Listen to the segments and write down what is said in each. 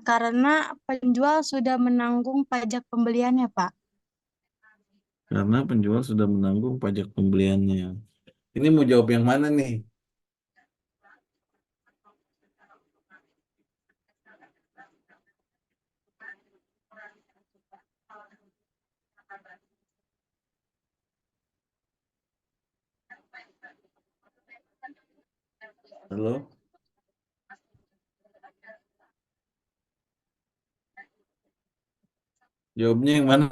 Karena penjual sudah menanggung pajak pembeliannya, Pak. Karena penjual sudah menanggung pajak pembeliannya. Ini mau jawab yang mana nih? Halo? Jawabnya yang mana?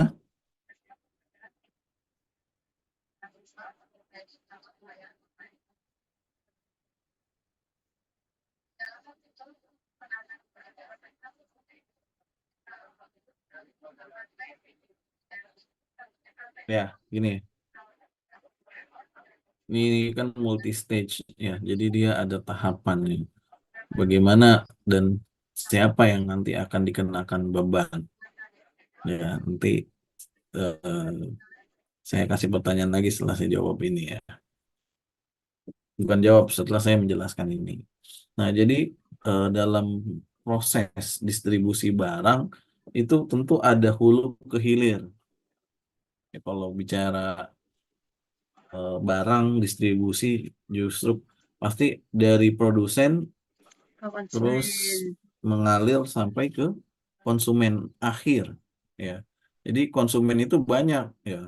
Ya, gini. Ini kan multi stage ya. Jadi dia ada tahapan nih. Bagaimana dan siapa yang nanti akan dikenakan beban. Ya, nanti eh, saya kasih pertanyaan lagi setelah saya jawab ini ya. Bukan jawab setelah saya menjelaskan ini. Nah, jadi dalam proses distribusi barang itu tentu ada hulu ke hilir. Ya, kalau bicara barang distribusi justru pasti dari produsen Ke terus konsumen. mengalir sampai ke konsumen akhir ya. Jadi konsumen itu banyak ya,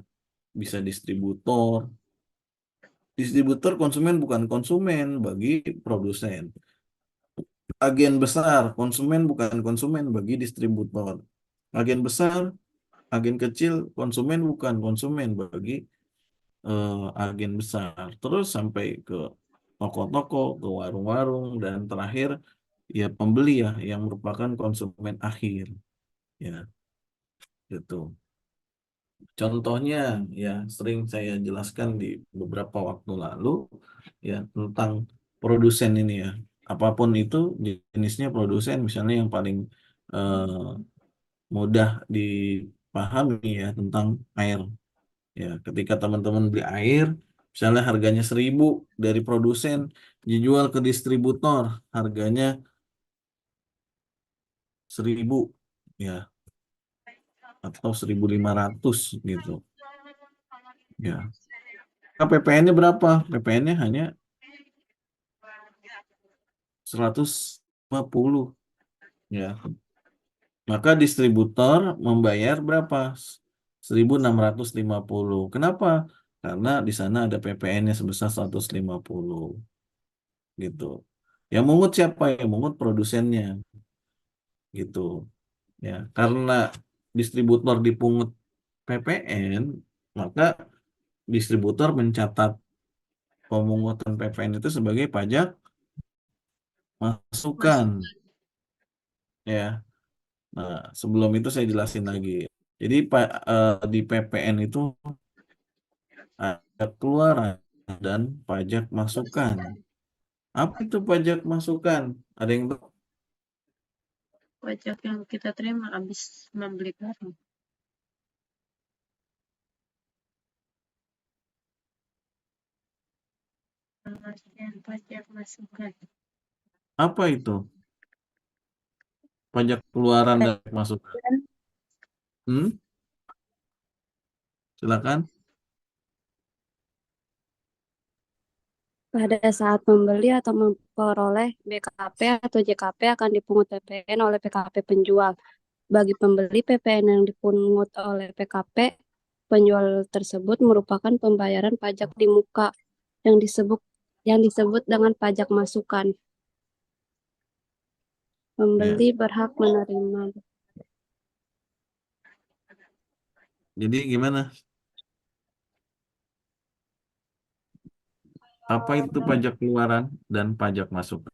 bisa distributor. Distributor konsumen bukan konsumen bagi produsen. Agen besar konsumen bukan konsumen bagi distributor. Agen besar, agen kecil konsumen bukan konsumen bagi agen besar. Terus sampai ke toko-toko, ke warung-warung dan terakhir ya pembeli ya yang merupakan konsumen akhir ya gitu. Contohnya ya sering saya jelaskan di beberapa waktu lalu ya tentang produsen ini ya. Apapun itu jenisnya produsen misalnya yang paling mudah dipahami ya tentang air. Ya, ketika teman-teman beli air, misalnya harganya 1.000 dari produsen, dijual ke distributor, harganya 1.000 ya atau 1.500 gitu. Ya, PPN-nya berapa? PPN-nya hanya 150 ya. Maka distributor membayar berapa? 1.650. Kenapa? Karena di sana ada PPN-nya sebesar 150 gitu. Yang mungut siapa? Yang mungut produsennya gitu. Ya, karena distributor dipungut PPN, maka distributor mencatat pemungutan PPN itu sebagai pajak masukan ya. Nah, sebelum itu saya jelasin lagi. Jadi di PPN itu ada keluaran dan pajak masukan. Apa itu pajak masukan? Ada yang tahu? Pajak yang kita terima habis membeli barang. Pengertian pajak masukan. Apa itu? Pajak keluaran dan pajak masukan. Hmm? Silakan. Pada saat membeli atau memperoleh BKP atau JKP akan dipungut PPN oleh PKP penjual. Bagi pembeli, PPN yang dipungut oleh PKP penjual tersebut merupakan pembayaran pajak di muka yang disebut dengan pajak masukan. Ya. Pembeli berhak menerima. Jadi gimana? Apa itu pajak keluaran dan pajak masukan?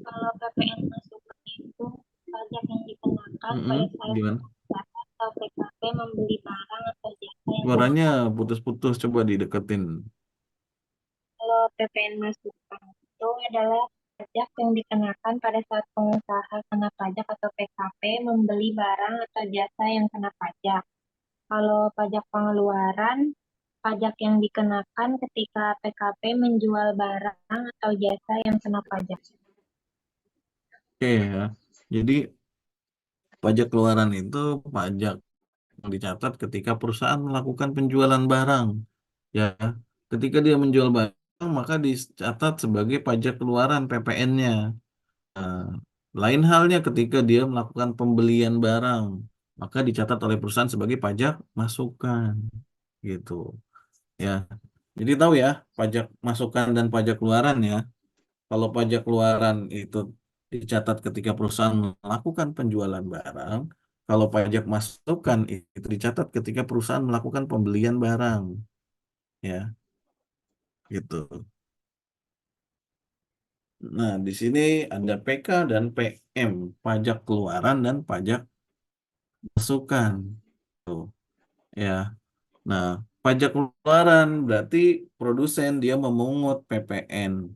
Kalau PPN masukan itu pajak yang dikenakan pada Mm-mm. saat Gimana? atau PKP membeli barang atau jasa yang Suaranya putus-putus, coba dideketin. kalau PPN masukan itu adalah pajak yang dikenakan pada saat pengusaha kena pajak atau PKP membeli barang atau jasa yang kena pajak. Kalau pajak pengeluaran, pajak yang dikenakan ketika PKP menjual barang atau jasa yang kena pajak. Oke ya. Jadi pajak keluaran itu pajak yang dicatat ketika perusahaan melakukan penjualan barang. Ya, ketika dia menjual barang, maka dicatat sebagai pajak keluaran PPN-nya. Nah, lain halnya ketika dia melakukan pembelian barang, maka dicatat oleh perusahaan sebagai pajak masukan. Gitu. Ya, jadi tahu ya, pajak masukan dan pajak keluaran ya. Kalau pajak keluaran itu dicatat ketika perusahaan melakukan penjualan barang, kalau pajak masukan itu dicatat ketika perusahaan melakukan pembelian barang, ya, gitu. Nah, di sini ada PK dan PM, pajak keluaran dan pajak masukan. Tuh, ya. Nah, pajak keluaran berarti produsen dia memungut PPN,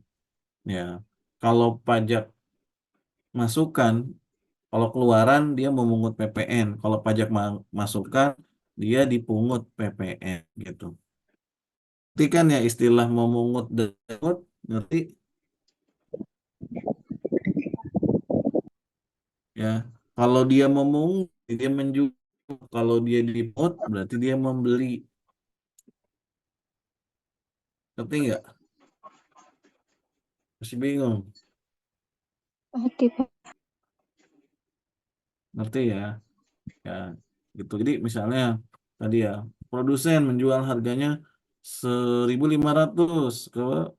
ya. Kalau pajak masukan, kalau keluaran dia memungut PPN, kalau pajak masukan dia dipungut PPN gitu. Ngerti kan ya istilah memungut dan pungut, ngerti ya. Kalau dia memungut, dia menjual. Kalau dia dipungut, berarti dia membeli. Ngerti nggak? Masih bingung? Ngerti, Pak. Ngerti ya? Ya, gitu. Jadi misalnya tadi ya, produsen menjual harganya 1.500 ke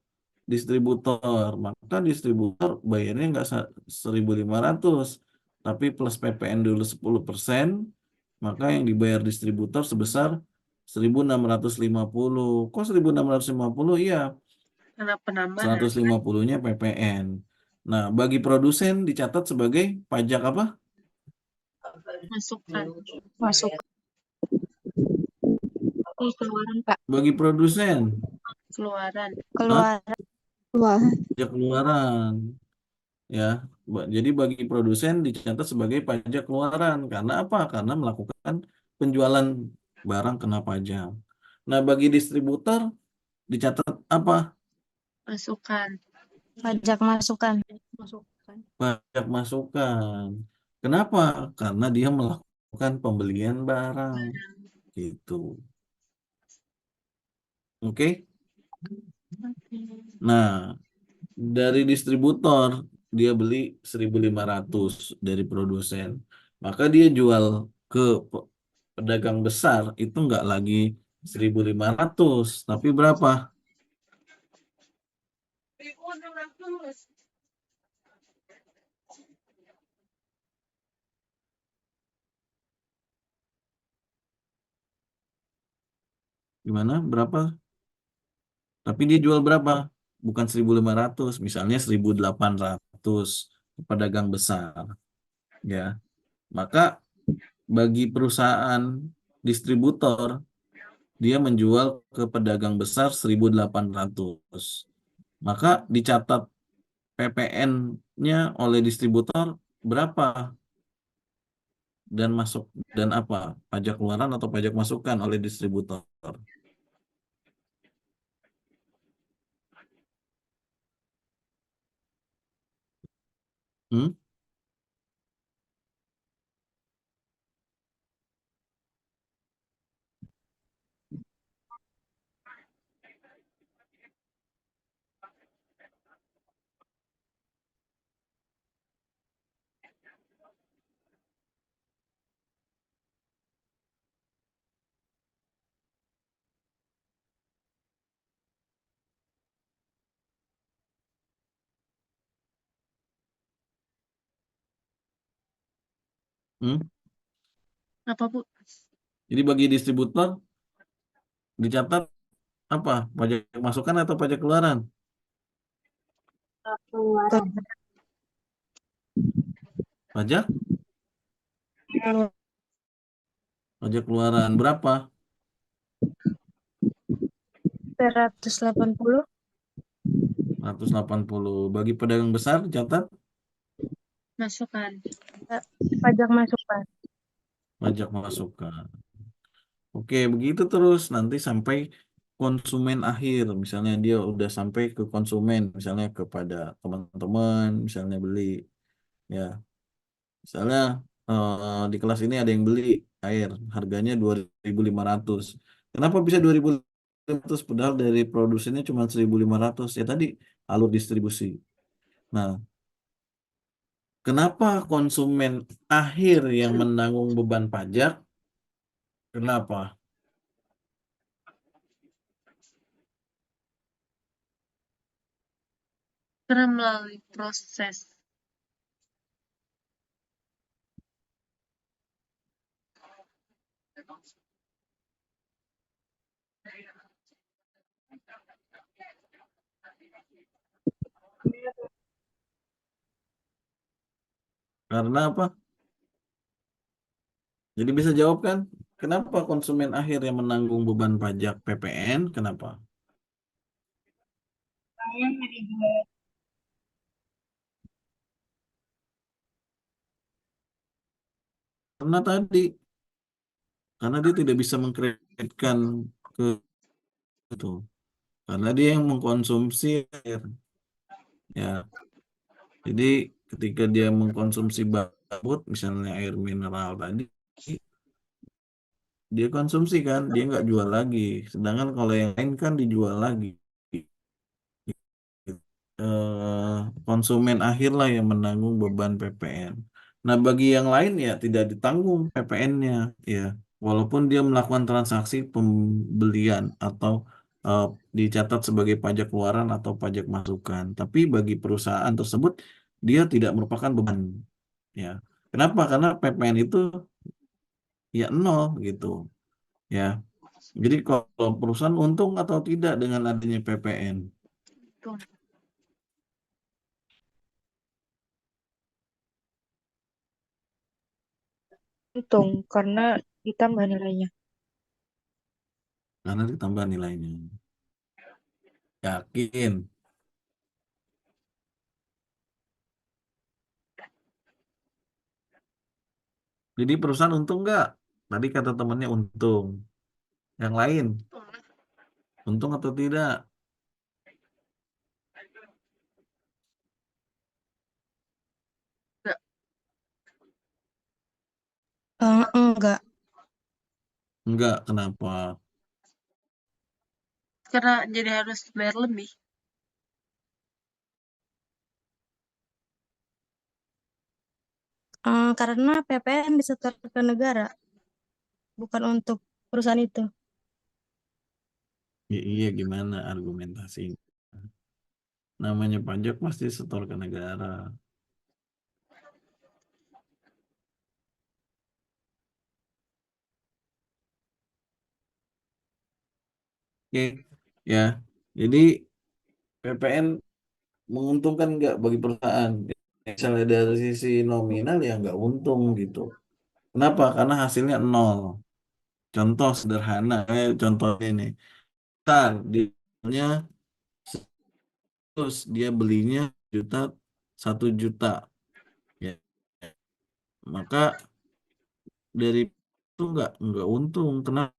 distributor, maka distributor bayarnya nggak 1.500, tapi plus PPN dulu 10%, maka yang dibayar distributor sebesar 1.650. Kok 1.650? Iya, Karena penambahan 150-nya PPN. Nah, bagi produsen dicatat sebagai pajak apa? masukan. Masuk. Keluaran, Pak. Bagi produsen, keluaran. hah? Keluar. Pajak keluaran. Ya, jadi bagi produsen dicatat sebagai pajak keluaran. Karena apa? Karena melakukan penjualan barang kena pajak. Nah, bagi distributor dicatat apa? Masukan. Pajak masukan. Pajak masukan. Kenapa? Karena dia melakukan pembelian barang. Gitu. Oke? Nah, dari distributor dia beli 1.500 dari produsen. Maka dia jual ke pedagang besar itu nggak lagi 1.500, tapi berapa? Gimana? Berapa? Tapi dia jual berapa? Bukan 1.500, misalnya 1.800 ke pedagang besar. Ya, maka bagi perusahaan distributor dia menjual ke pedagang besar 1.800. Maka dicatat PPN-nya oleh distributor berapa dan masuk dan apa? Pajak keluaran atau pajak masukan oleh distributor? Hmm? Hmm? Apa, Bu? Jadi bagi distributor dicatat apa? Pajak masukan atau pajak keluaran? Keluaran. Pajak? Pajak keluaran berapa? 180. 180. Bagi pedagang besar dicatat Masukan. Pajak masukan. pajak masukan. Oke, begitu terus nanti sampai konsumen akhir. Misalnya dia udah sampai ke konsumen, misalnya kepada teman-teman, misalnya beli, ya. Misalnya di kelas ini ada yang beli air, harganya 2.500. Kenapa bisa 2.500 padahal dari produsennya cuma 1.500? Ya tadi alur distribusi. Nah, kenapa konsumen akhir yang menanggung beban pajak? Kenapa? Karena melalui proses. Karena apa? Jadi bisa jawab kan? Kenapa konsumen akhir yang menanggung beban pajak PPN? Kenapa? Karena tadi, karena dia tidak bisa mengkreditkan ke itu. Karena dia yang mengkonsumsi air. Ya, jadi ketika dia mengkonsumsi babut, misalnya air mineral tadi, dia konsumsi kan, dia nggak jual lagi. Sedangkan kalau yang lain kan dijual lagi. Konsumen akhir lah yang menanggung beban PPN. Nah, bagi yang lain ya tidak ditanggung PPN-nya, ya. Walaupun dia melakukan transaksi pembelian atau eh, dicatat sebagai pajak keluaran atau pajak masukan, tapi bagi perusahaan tersebut dia tidak merupakan beban, ya. Kenapa? Karena PPN itu ya nol gitu, ya. Jadi kalau perusahaan untung atau tidak dengan adanya PPN? Tuh. Untung karena ditambah nilainya. Karena ditambah nilainya. Yakin. Jadi perusahaan untung nggak? Tadi kata temannya untung. Yang lain, Tuh lah. untung atau tidak? Enggak. Enggak. Enggak, kenapa? Karena jadi harus bayar lebih. Karena PPN disetor ke negara, bukan untuk perusahaan itu. Ya, iya, gimana argumentasi? Namanya pajak pasti setor ke negara. Oke, ya. Jadi PPN menguntungkan nggak bagi perusahaan? Misalnya dari sisi nominal ya nggak untung gitu. Kenapa? Karena hasilnya nol. Contoh sederhana, contoh ini. Ntar dia terus dia belinya juta 1 juta, ya, maka dari itu nggak untung. Kenapa?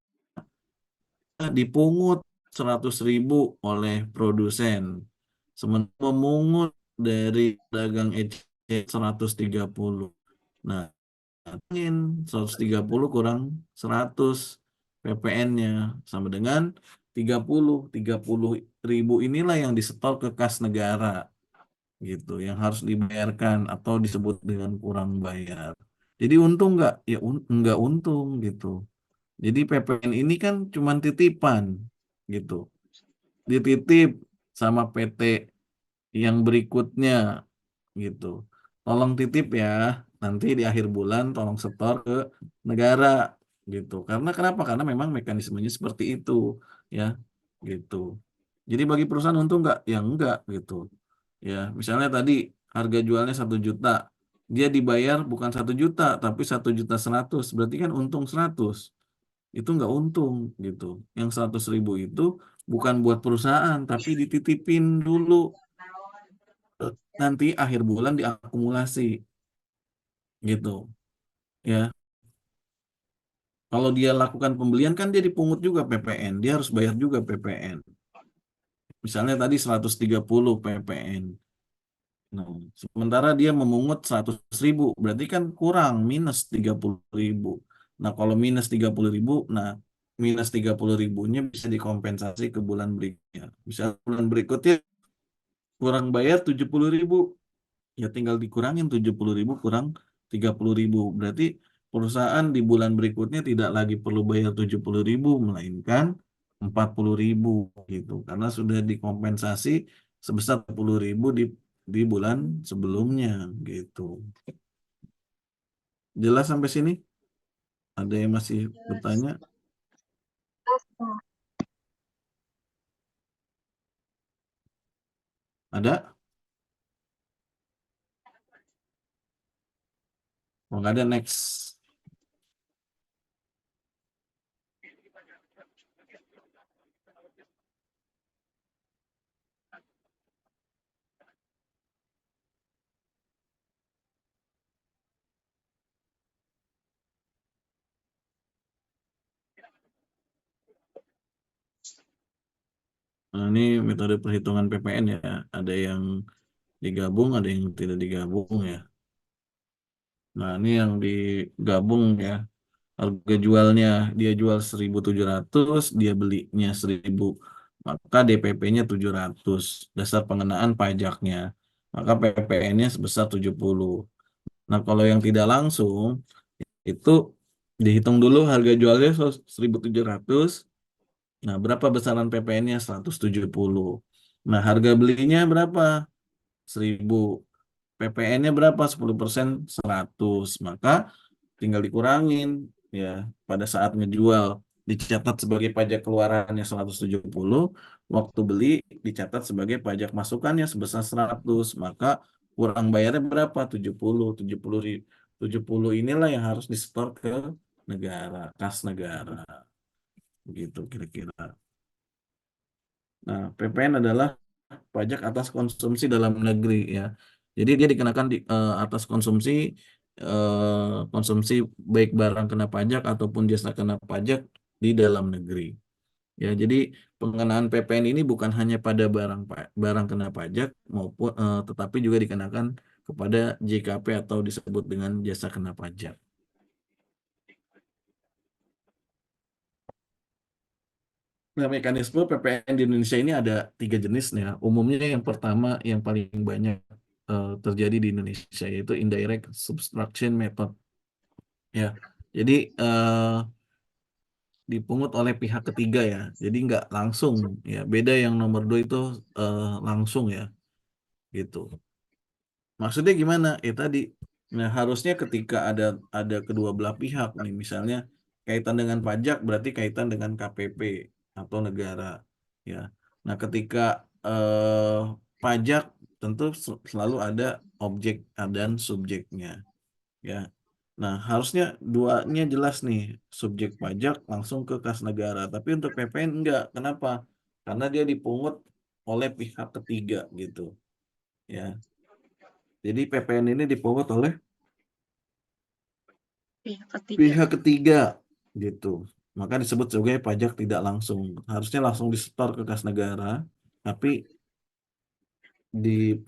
Dipungut 100.000 oleh produsen, sementara memungut dari dagang eceran 130. Nah, ingin 130 kurang 100, PPN-nya sama dengan 30 inilah yang disetor ke kas negara gitu, yang harus dibayarkan atau disebut dengan kurang bayar. Jadi untung nggak? Ya nggak untung gitu. Jadi PPN ini kan cuma titipan gitu, dititip sama PT yang berikutnya gitu. Tolong titip ya, nanti di akhir bulan tolong setor ke negara gitu. Karena kenapa? Karena memang mekanismenya seperti itu, ya gitu. Jadi bagi perusahaan untung nggak? Ya enggak gitu. Ya, misalnya tadi harga jualnya 1 juta, dia dibayar bukan 1 juta, tapi 1.100.000, berarti kan untung 100. Itu nggak untung gitu. Yang 100.000 itu bukan buat perusahaan, tapi dititipin dulu. Nanti akhir bulan diakumulasi gitu. Ya, kalau dia lakukan pembelian kan dia dipungut juga PPN, dia harus bayar juga PPN. Misalnya tadi 130 PPN. Nah, sementara dia memungut 100.000, berarti kan kurang, minus 30.000. Nah, kalau minus 30.000, nah minus 30.000-nya bisa dikompensasi ke bulan berikutnya. Misal bulan berikutnya kurang bayar 70.000, ya tinggal dikurangin 70.000 kurang 30.000. Berarti perusahaan di bulan berikutnya tidak lagi perlu bayar 70.000, melainkan 40.000 gitu. Karena sudah dikompensasi sebesar 10.000 di bulan sebelumnya gitu. Jelas sampai sini? Ada yang masih bertanya? Ada? Oh, nggak ada, next. Nah, ini metode perhitungan PPN ya. Ada yang digabung, ada yang tidak digabung ya. Nah, ini yang digabung ya. Harga jualnya dia jual 1.700, dia belinya 1.000. Maka DPP-nya 700. Dasar pengenaan pajaknya. Maka PPN-nya sebesar 70. Nah, kalau yang tidak langsung itu dihitung dulu harga jualnya 1.700. Nah, berapa besaran PPN-nya? 170. Nah, harga belinya berapa? 1.000. PPN-nya berapa? 10%, 100. Maka tinggal dikurangin ya pada saat ngejual, dicatat sebagai pajak keluarannya 170, waktu beli dicatat sebagai pajak masukannya sebesar 100, maka kurang bayarnya berapa? 70. 70 inilah yang harus disetor ke negara, kas negara gitu kira-kira. Nah, PPN adalah pajak atas konsumsi dalam negeri ya. Jadi dia dikenakan atas konsumsi baik barang kena pajak ataupun jasa kena pajak di dalam negeri. Ya, jadi pengenaan PPN ini bukan hanya pada barang kena pajak maupun tetapi juga dikenakan kepada JKP atau disebut dengan jasa kena pajak. Nah, mekanisme PPN di Indonesia ini ada 3 jenis ya. Umumnya yang pertama yang paling banyak terjadi di Indonesia yaitu indirect subtraction method. Ya, jadi dipungut oleh pihak ketiga ya. Jadi nggak langsung ya. Beda yang nomor 2 itu langsung ya, gitu. Maksudnya gimana? Tadi, nah harusnya ketika ada kedua belah pihak nih, misalnya kaitan dengan pajak berarti kaitan dengan KPP atau negara, ya. Nah ketika eh, pajak tentu selalu ada objek dan subjeknya, ya. Nah harusnya duanya jelas nih, subjek pajak langsung ke kas negara, tapi untuk PPN enggak. Kenapa? Karena dia dipungut oleh pihak ketiga gitu, ya. Jadi PPN ini dipungut oleh Pihak ketiga. pihak ketiga gitu. Maka disebut sebagai pajak tidak langsung. Harusnya langsung disetor ke kas negara, tapi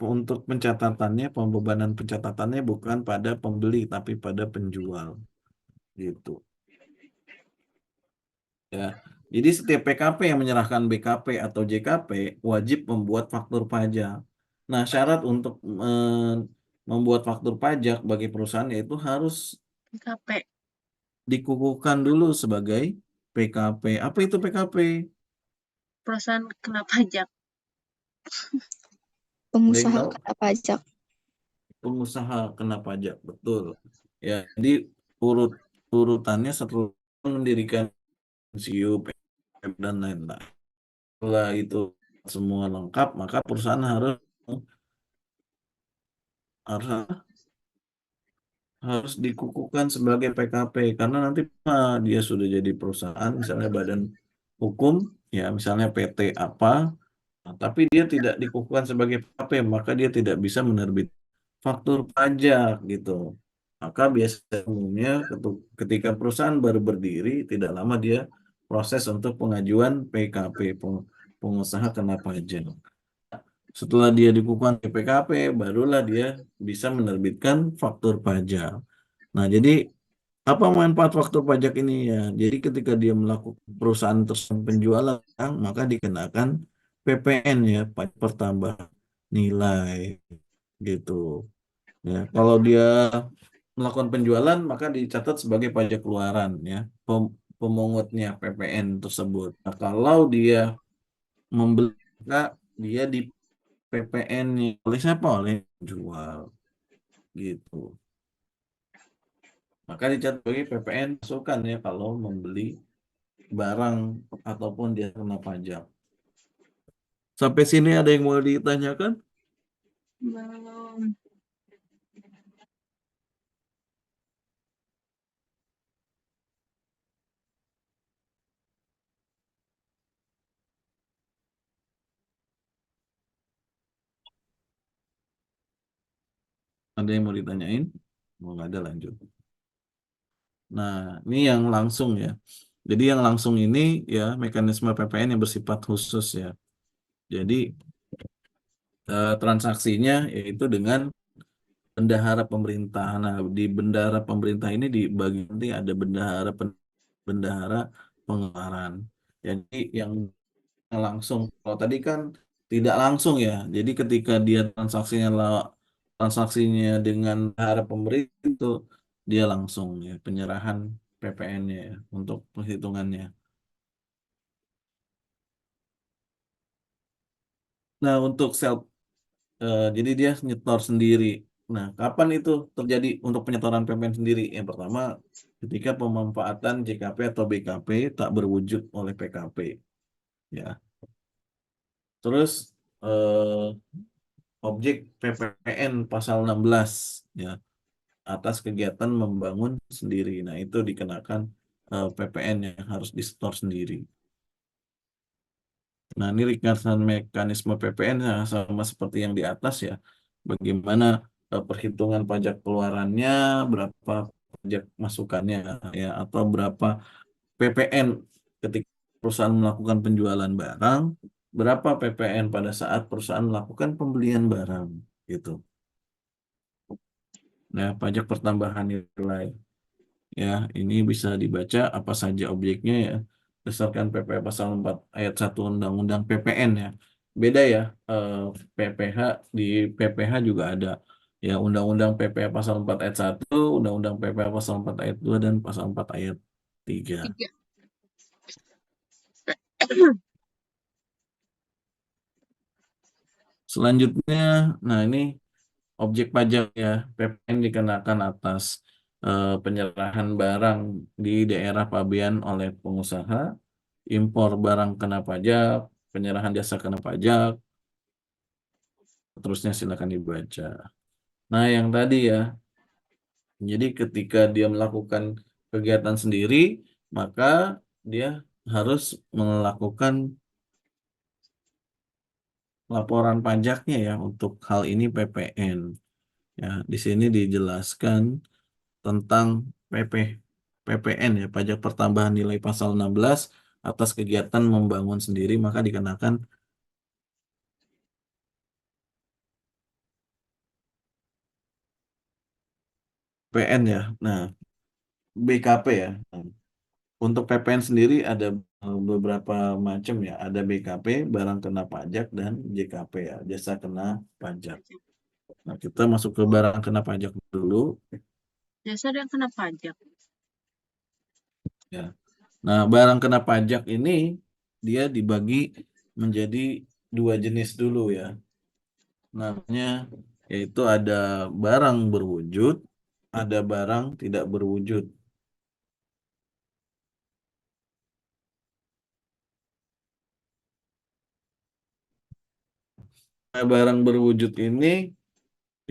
untuk pencatatannya, pembebanan pencatatannya bukan pada pembeli tapi pada penjual gitu. Ya. Jadi setiap PKP yang menyerahkan BKP atau JKP wajib membuat faktur pajak. Nah, syarat untuk membuat faktur pajak bagi perusahaan yaitu harus PKP. dikukuhkan dulu sebagai PKP. Apa itu PKP? Perusahaan kena pajak. Ada yang Pengusaha tahu? kena pajak. Pengusaha kena pajak, betul. Ya, jadi urutannya setelah mendirikan SIU, PPN, dan lain-lain. Setelah itu semua lengkap, maka perusahaan harus harus dikukuhkan sebagai PKP karena nanti dia sudah jadi perusahaan, misalnya badan hukum, ya misalnya PT apa. Nah, tapi dia tidak dikukuhkan sebagai PKP, maka dia tidak bisa menerbit faktur pajak gitu. Maka biasanya umumnya ketika perusahaan baru berdiri, tidak lama dia proses untuk pengajuan PKP, pengusaha kena pajak. Setelah dia dikukuhkan di PKP, barulah dia bisa menerbitkan faktur pajak. Nah, jadi apa manfaat faktur pajak ini ya? Jadi ketika dia melakukan perusahaan tersebut penjualan, maka dikenakan PPN ya, pajak pertambahan nilai gitu. Ya, kalau dia melakukan penjualan maka dicatat sebagai pajak keluaran ya, pemungutnya PPN tersebut. Nah, kalau dia membeli, maka dia di PPN oleh siapa? Oleh jual gitu. Maka dicatat sebagai PPN masukan ya kalau membeli barang ataupun dia kena pajak. Sampai sini ada yang mau ditanyakan? Belum. Ada yang mau ditanyain? Mau nggak ada lanjut. Nah, ini yang langsung ya. Jadi yang langsung ini ya mekanisme PPN yang bersifat khusus ya. Jadi transaksinya yaitu dengan bendahara pemerintah. Nah, di bendahara pemerintah ini dibagi nanti ada bendahara pengeluaran. Jadi yang langsung, kalau tadi kan tidak langsung ya. Jadi ketika dia transaksinya dengan bendahara pemerintah itu dia langsung ya penyerahan PPN-nya ya, untuk perhitungannya. Nah, untuk jadi dia nyetor sendiri. Nah, kapan itu terjadi untuk penyetoran PPN sendiri? Yang pertama, ketika pemanfaatan JKP atau BKP tak berwujud oleh PKP. Ya. Terus objek PPN pasal 16 ya atas kegiatan membangun sendiri. Nah, itu dikenakan PPN yang harus disetor sendiri. Nah, ini ringkasan mekanisme PPN ya, sama seperti yang di atas ya. Bagaimana perhitungan pajak keluarannya, berapa pajak masukannya ya, atau berapa PPN ketika perusahaan melakukan penjualan barang, berapa PPN pada saat perusahaan melakukan pembelian barang gitu. Nah, pajak pertambahan nilai ya, ini bisa dibaca apa saja objeknya ya berdasarkan PP pasal 4 ayat 1 Undang-Undang PPN ya. Beda ya, PPH di PPH juga ada ya Undang-Undang PPH pasal 4 ayat 1, Undang-Undang PPH pasal 4 ayat 2 dan pasal 4 ayat 3. Tiga. Selanjutnya, nah ini objek pajak ya, PPN dikenakan atas penyerahan barang di daerah pabean oleh pengusaha, impor barang kena pajak, penyerahan jasa kena pajak, terusnya silakan dibaca. Nah, yang tadi ya, jadi ketika dia melakukan kegiatan sendiri, maka dia harus melakukan laporan pajaknya ya untuk hal ini PPN. Ya, di sini dijelaskan tentang PPN ya, pajak pertambahan nilai pasal 16 atas kegiatan membangun sendiri maka dikenakan PN ya. Nah, BKP ya. Nah, untuk PPN sendiri ada beberapa macam ya. Ada BKP, barang kena pajak, dan JKP ya, jasa kena pajak. Nah, kita masuk ke barang kena pajak dulu. Jasa yang kena pajak. Ya. Nah, barang kena pajak ini dia dibagi menjadi dua jenis dulu ya. Namanya yaitu ada barang berwujud, ada barang tidak berwujud. Nah, barang berwujud ini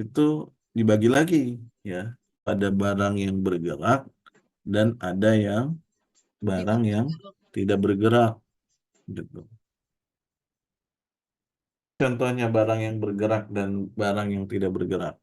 itu dibagi lagi ya. Ada barang yang bergerak dan ada yang barang yang tidak bergerak gitu. Contohnya barang yang bergerak dan barang yang tidak bergerak.